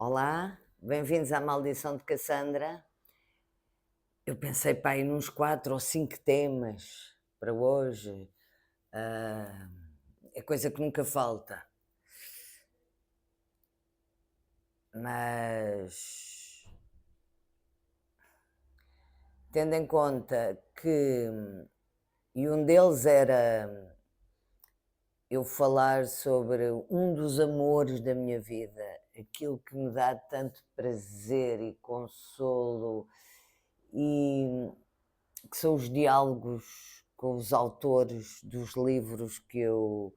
Olá, bem-vindos à Maldição de Cassandra. Eu pensei para aí nos 4 ou 5 temas para hoje. Ah, é coisa que nunca falta. Mas tendo em conta que e um deles era eu falar sobre um dos amores da minha vida, aquilo que me dá tanto prazer e consolo e que são os diálogos com os autores dos livros que eu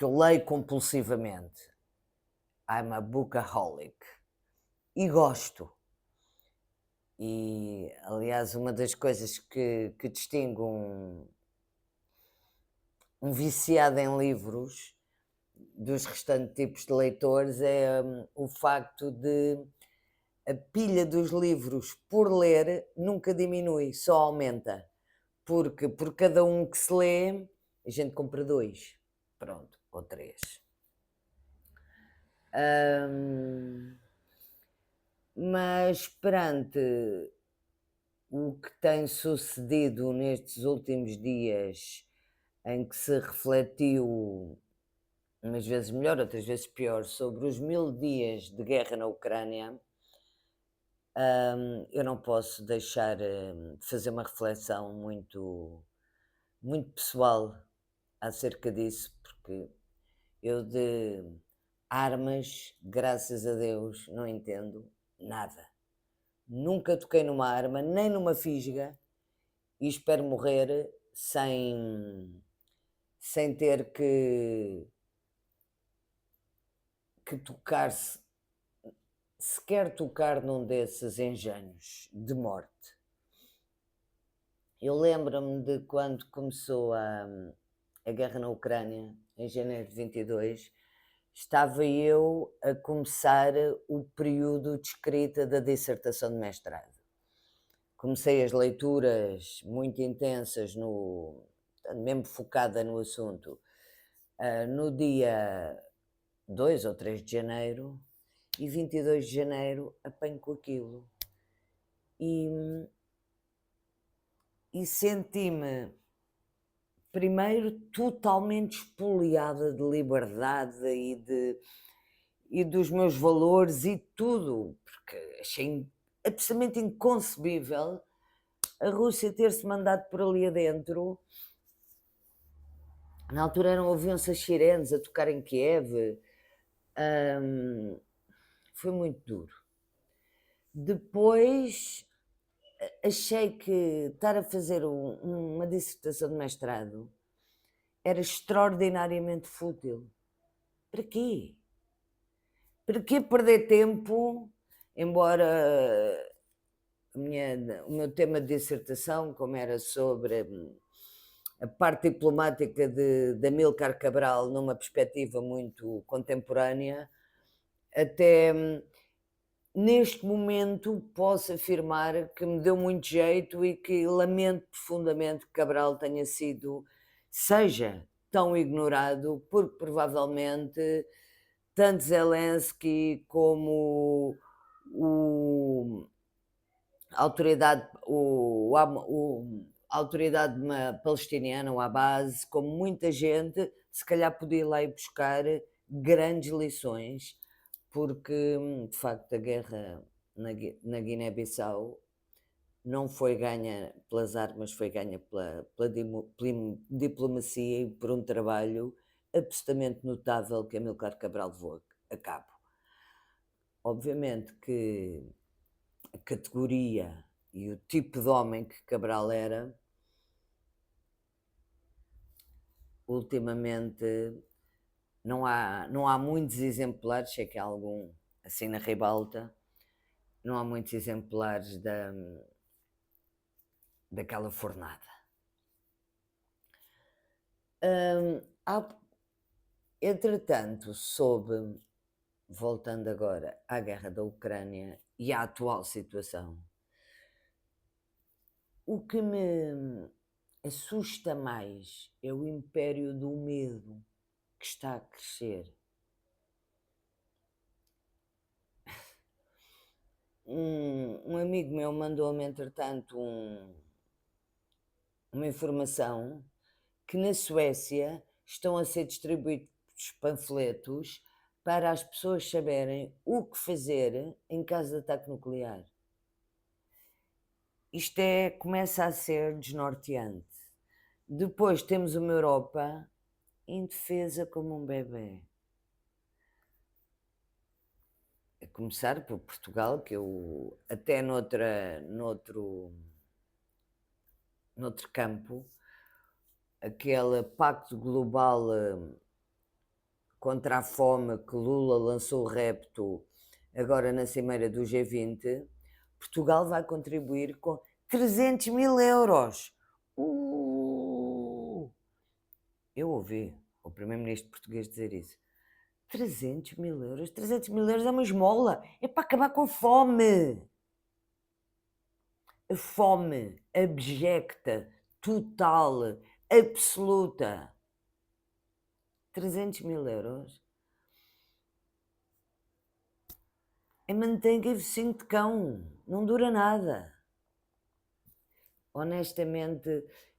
leio compulsivamente. I'm a bookaholic. E gosto. E, aliás, uma das coisas que distingue um viciado em livros dos restantes tipos de leitores é o facto de a pilha dos livros por ler nunca diminui, só aumenta. Porque por cada um que se lê, a gente compra 2, pronto, ou 3. Mas perante o que tem sucedido nestes últimos dias, em que se refletiu, umas vezes melhor, outras vezes pior, sobre os 1000 dias de guerra na Ucrânia, eu não posso deixar de fazer uma reflexão muito pessoal acerca disso, porque eu de armas, graças a Deus, não entendo nada. Nunca toquei numa arma, nem numa fisga, e espero morrer sem ter que tocar, sequer tocar num desses engenhos de morte. Eu lembro-me de quando começou a guerra na Ucrânia, em janeiro de 22, estava eu a começar o período de escrita da dissertação de mestrado. Comecei as leituras muito intensas, mesmo focada no assunto, no dia 2 ou 3 de janeiro, e 22 de janeiro apanho com aquilo. E senti-me, primeiro, totalmente espoliada de liberdade e dos meus valores e tudo, porque achei absolutamente inconcebível a Rússia ter-se mandado por ali adentro. Na altura ouviam-se as sirenes a tocar em Kiev. Foi muito duro. Depois achei que estar a fazer uma dissertação de mestrado era extraordinariamente fútil. Para quê? Para que perder tempo, embora o meu tema de dissertação, como era sobre a parte diplomática de Amílcar Cabral numa perspectiva muito contemporânea, até neste momento posso afirmar que me deu muito jeito e que lamento profundamente que Cabral seja tão ignorado, porque provavelmente tanto Zelensky como a autoridade, a autoridade palestiniana, o Abbas, como muita gente, se calhar podia ir lá e buscar grandes lições, porque de facto a guerra na Guiné-Bissau não foi ganha pelas armas, foi ganha pela diplomacia e por um trabalho absolutamente notável que Amílcar Cabral levou a cabo. Obviamente que a categoria e o tipo de homem que Cabral era, ultimamente não há muitos exemplares, sei que há algum assim na ribalta, não há muitos exemplares daquela fornada. Entretanto, voltando agora à guerra da Ucrânia e à atual situação, o que me assusta mais é o império do medo que está a crescer. amigo meu mandou-me, entretanto, uma informação que na Suécia estão a ser distribuídos panfletos para as pessoas saberem o que fazer em caso de ataque nuclear. Isto começa a ser desnorteante. Depois temos uma Europa indefesa como um bebê. A começar por Portugal, que eu até noutro campo, aquele pacto global contra a fome que Lula lançou o repto agora na cimeira do G20, Portugal vai contribuir com 300 mil euros. Eu ouvi o primeiro-ministro português dizer isso. 300 mil euros? 300 mil euros é uma esmola. É para acabar com a fome. A fome abjecta, total, absoluta. 300 mil euros é manteiga e focinho de cão. Não dura nada. Honestamente,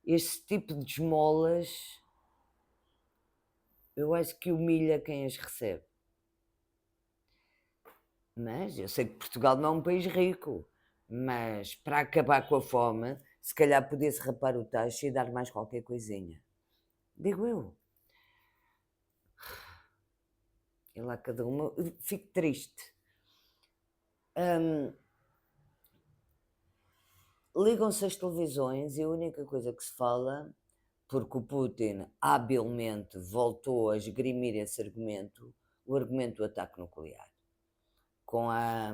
este tipo de esmolas, eu acho que humilha quem as recebe. Mas eu sei que Portugal não é um país rico, mas para acabar com a fome, se calhar podia-se rapar o tacho e dar mais qualquer coisinha. Digo eu. E lá cada uma. Fico triste. Ligam-se as televisões e a única coisa que se fala, porque o Putin habilmente voltou a esgrimir esse argumento, o argumento do ataque nuclear. Com a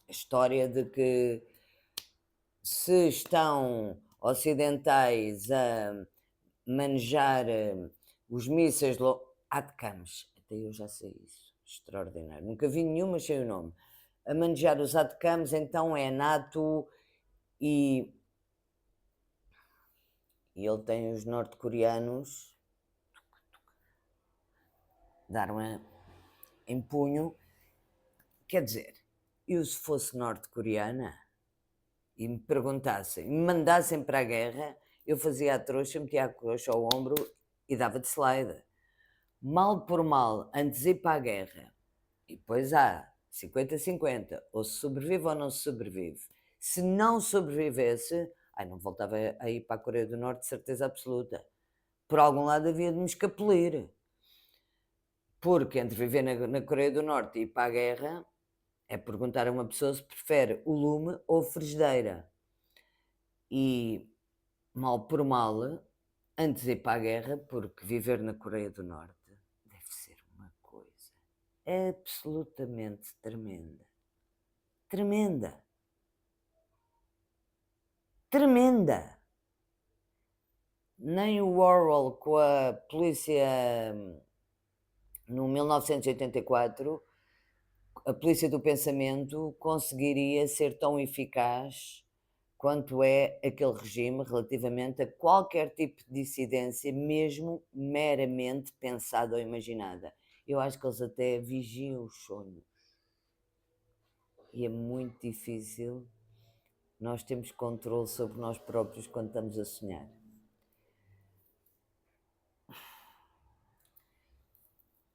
história de que se estão ocidentais a manejar os mísseis ATACMS, até eu já sei isso, extraordinário, nunca vi nenhuma sem o nome, a manejar os ATACMS, então é NATO e ele tem os norte-coreanos dar uma em punho. Quer dizer, eu se fosse norte-coreana e me perguntassem, me mandassem para a guerra, eu fazia a trouxa, metia a coxa ao ombro e dava de slide. Mal por mal, antes de ir para a guerra, e depois há 50-50, ou se sobrevive ou não se sobrevive. Se não sobrevivesse, não voltava a ir para a Coreia do Norte de certeza absoluta. Por algum lado havia de me escapulir. Porque entre viver na Coreia do Norte e ir para a guerra, é perguntar a uma pessoa se prefere o lume ou a frigideira. E mal por mal, antes de ir para a guerra, porque viver na Coreia do Norte deve ser uma coisa absolutamente tremenda. Tremenda. Tremenda. Nem o Orwell com a polícia no 1984, a polícia do pensamento conseguiria ser tão eficaz quanto é aquele regime relativamente a qualquer tipo de dissidência, mesmo meramente pensada ou imaginada. Eu acho que eles até vigiam os sonhos. E é muito difícil nós termos controle sobre nós próprios quando estamos a sonhar.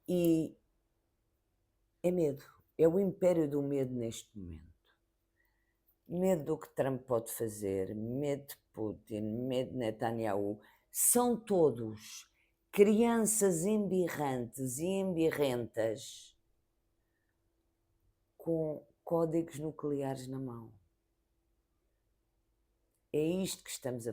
E é medo. É o império do medo neste momento. Medo do que Trump pode fazer, medo de Putin, medo de Netanyahu. São todos crianças embirrantes e embirrentas com códigos nucleares na mão. É isto que estamos a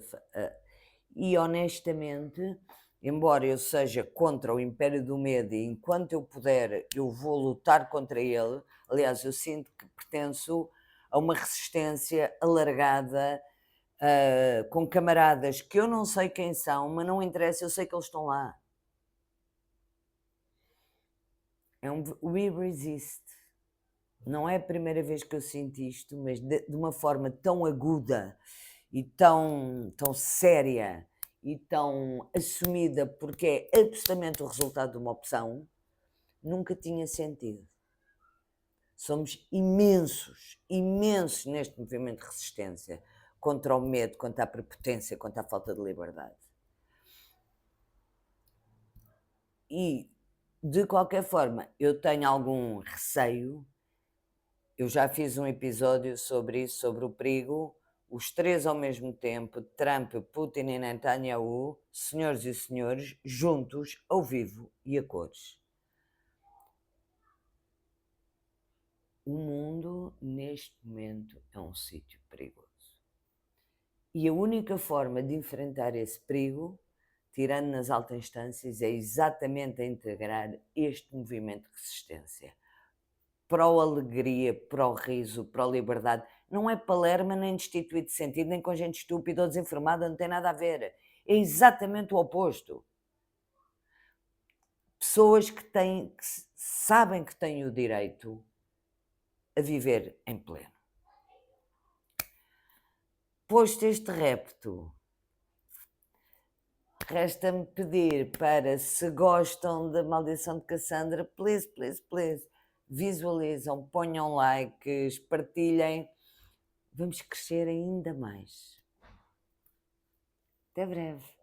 e honestamente, embora eu seja contra o império do medo e enquanto eu puder eu vou lutar contra ele, aliás eu sinto que pertenço a uma resistência alargada, com camaradas que eu não sei quem são, mas não interessa, eu sei que eles estão lá. We resist. Não é a primeira vez que eu sinto isto, mas de uma forma tão aguda e tão séria e tão assumida, porque é absolutamente o resultado de uma opção, nunca tinha sentido. Somos imensos, imensos neste movimento de resistência contra o medo, contra a prepotência, contra a falta de liberdade. E, de qualquer forma, eu tenho algum receio. Eu já fiz um episódio sobre isso, sobre o perigo, os três ao mesmo tempo, Trump, Putin e Netanyahu, senhores e senhores, juntos, ao vivo e a cores. O mundo, neste momento, é um sítio perigoso. E a única forma de enfrentar esse perigo, tirando nas altas instâncias, é exatamente a integrar este movimento de resistência. Pró-alegria, pró-riso, pró-liberdade. Não é palerma, nem destituído de sentido, nem com gente estúpida ou desinformada, não tem nada a ver. É exatamente o oposto. Pessoas que sabem que têm o direito a viver em pleno. Posto este repto, resta-me pedir para, se gostam da Maldição de Cassandra, please, please, please, visualizam, ponham likes, partilhem. Vamos crescer ainda mais. Até breve.